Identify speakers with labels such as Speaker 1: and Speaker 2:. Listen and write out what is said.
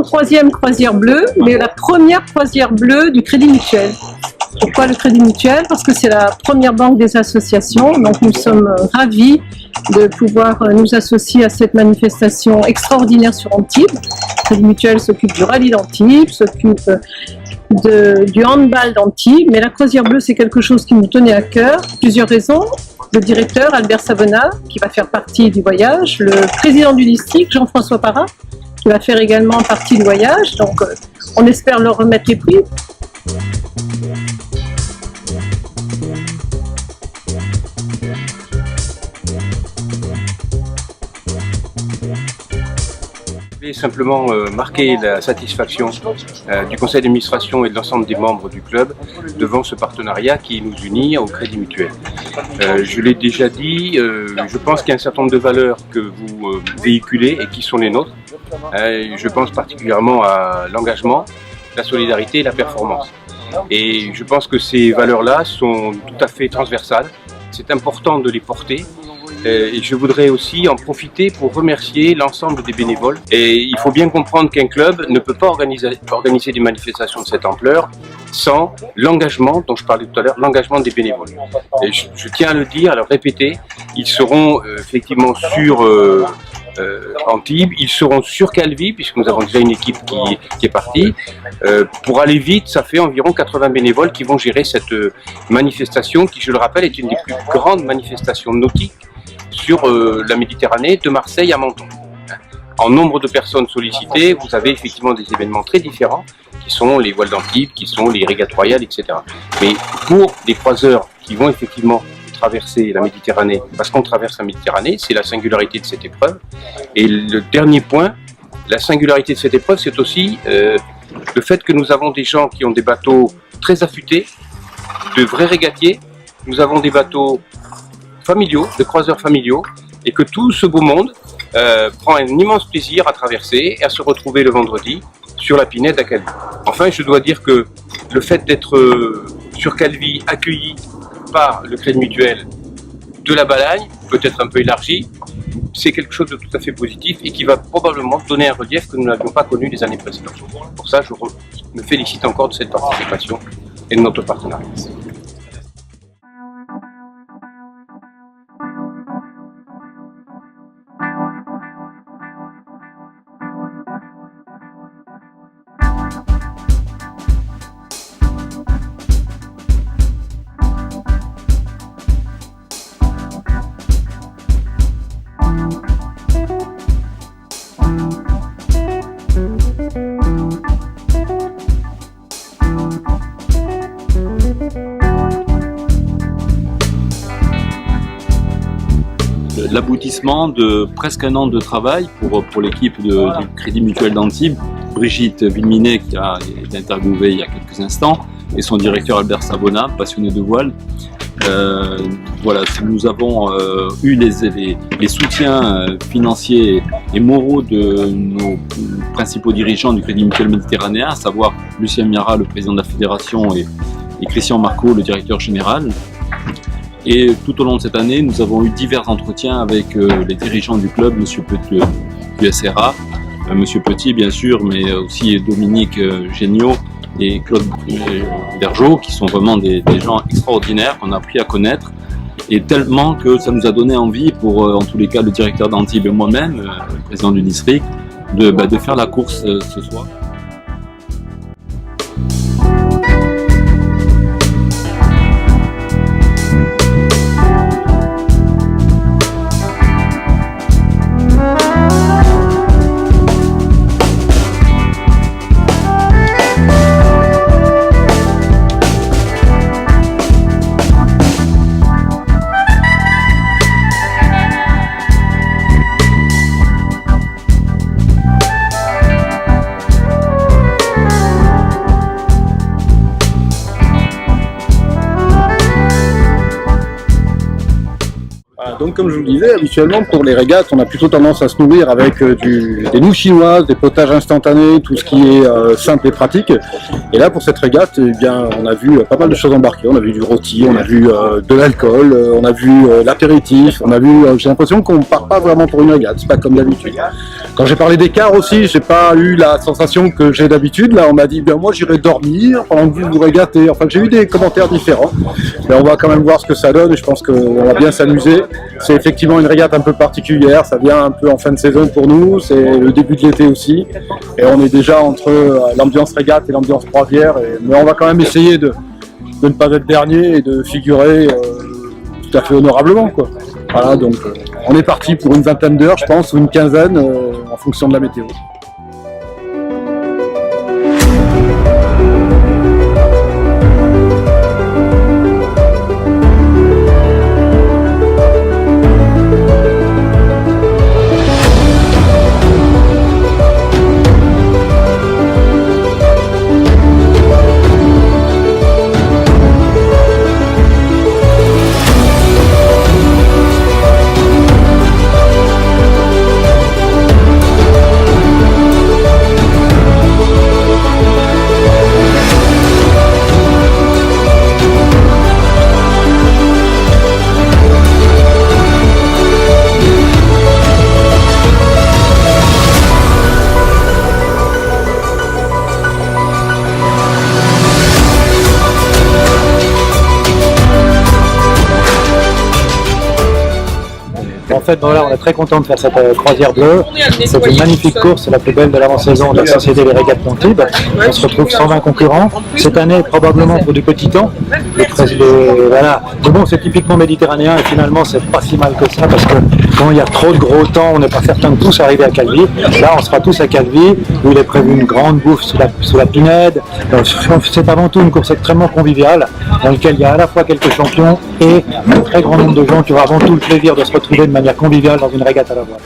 Speaker 1: 3e croisière bleue, mais la première croisière bleue du Crédit Mutuel. Pourquoi le Crédit Mutuel? Parce que c'est la première banque des associations, donc nous sommes ravis de pouvoir nous associer à cette manifestation extraordinaire sur Antibes. Le Crédit Mutuel s'occupe du rallye d'Antibes, s'occupe du handball d'Antibes, mais la croisière bleue c'est quelque chose qui nous tenait à cœur, plusieurs raisons. Le directeur Albert Sabona, qui va faire partie du voyage, le président du district Jean-François Parra, qui va faire également partie du voyage, donc on espère leur remettre les prix.
Speaker 2: Je voulais simplement marquer la satisfaction du conseil d'administration et de l'ensemble des membres du club devant ce partenariat qui nous unit au Crédit Mutuel. Je l'ai déjà dit, je pense qu'il y a un certain nombre de valeurs que vous véhiculez et qui sont les nôtres. Je pense particulièrement à l'engagement, la solidarité et la performance. Et je pense que ces valeurs-là sont tout à fait transversales. C'est important de les porter. Et je voudrais aussi en profiter pour remercier l'ensemble des bénévoles. Et il faut bien comprendre qu'un club ne peut pas organiser des manifestations de cette ampleur sans l'engagement, dont je parlais tout à l'heure, l'engagement des bénévoles. Et je tiens à le dire, à le répéter, ils seront effectivement sur Antibes, ils seront sur Calvi, puisque nous avons déjà une équipe qui est partie. Pour aller vite, ça fait environ 80 bénévoles qui vont gérer cette manifestation qui, je le rappelle, est une des plus grandes manifestations nautiques sur la Méditerranée, de Marseille à Menton. En nombre de personnes sollicitées, vous avez effectivement des événements très différents, qui sont les voiles d'Antibes, qui sont les régates royales, etc. Mais pour des croiseurs qui vont effectivement traverser la Méditerranée, parce qu'on traverse la Méditerranée, c'est la singularité de cette épreuve. Et le dernier point, la singularité de cette épreuve, c'est aussi le fait que nous avons des gens qui ont des bateaux très affûtés, de vrais régatiers. Nous avons des bateaux familiaux, de croiseurs familiaux, et que tout ce beau monde prend un immense plaisir à traverser et à se retrouver le vendredi sur la Pinède à Calvi. Enfin, je dois dire que le fait d'être sur Calvi accueilli par le Crédit Mutuel de la Balagne, peut-être un peu élargi, c'est quelque chose de tout à fait positif et qui va probablement donner un relief que nous n'avions pas connu les années précédentes. Pour ça, je me félicite encore de cette participation et de notre partenariat.
Speaker 3: L'aboutissement de presque un an de travail pour l'équipe du Crédit Mutuel d'Antibes, Brigitte Villeminet qui a été interviewée il y a quelques instants, et son directeur Albert Sabona, passionné de voile. Voilà, nous avons eu les soutiens financiers et moraux de nos principaux dirigeants du Crédit Mutuel méditerranéen, à savoir Lucien Miara, le président de la fédération, et Christian Marco, le directeur général. Et tout au long de cette année, nous avons eu divers entretiens avec les dirigeants du club, M. Petit du SRA, M. Petit bien sûr, mais aussi Dominique Géniaud et Claude Bergeau, qui sont vraiment des gens extraordinaires qu'on a appris à connaître. Et tellement que ça nous a donné envie pour, en tous les cas, le directeur d'Antibes et moi-même, le président du district, de faire la course ce soir.
Speaker 4: Donc comme je vous le disais, habituellement pour les régates, on a plutôt tendance à se nourrir avec des nouilles chinoises, des potages instantanés, tout ce qui est simple et pratique. Et là pour cette régate, eh bien, on a vu pas mal de choses embarquées. On a vu du rôti, on a vu de l'alcool, on a vu l'apéritif, on a vu, j'ai l'impression qu'on ne part pas vraiment pour une régate, c'est pas comme d'habitude. Quand j'ai parlé d'écart aussi, j'ai pas eu la sensation que j'ai d'habitude. Là, on m'a dit, moi j'irai dormir pendant que vous vous régatez. Enfin, j'ai eu des commentaires différents. Mais on va quand même voir ce que ça donne et je pense qu'on va bien s'amuser. C'est effectivement une régate un peu particulière. Ça vient un peu en fin de saison pour nous. C'est le début de l'été aussi. Et on est déjà entre l'ambiance régate et l'ambiance croisière. Mais on va quand même essayer de ne pas être dernier et de figurer tout à fait honorablement, quoi. Voilà, donc on est parti pour une vingtaine d'heures, je pense, ou une quinzaine, en fonction de la météo.
Speaker 5: En fait, voilà, on est très content de faire cette croisière bleue. C'est une magnifique course, c'est la plus belle de l'avant-saison de la Société des Régates d'Antibes. On se retrouve 120 concurrents. Cette année, probablement pour du petit temps. Voilà. Mais bon, c'est typiquement méditerranéen et finalement, c'est pas si mal que ça parce que quand il y a trop de gros temps, on n'est pas certain de tous arriver à Calvi. Là, on sera tous à Calvi où il est prévu une grande bouffe sous la pinède. C'est avant tout une course extrêmement conviviale dans laquelle il y a à la fois quelques champions et un très grand nombre de gens qui auront avant tout le plaisir de se retrouver de manière conviviale dans une régate à la voile.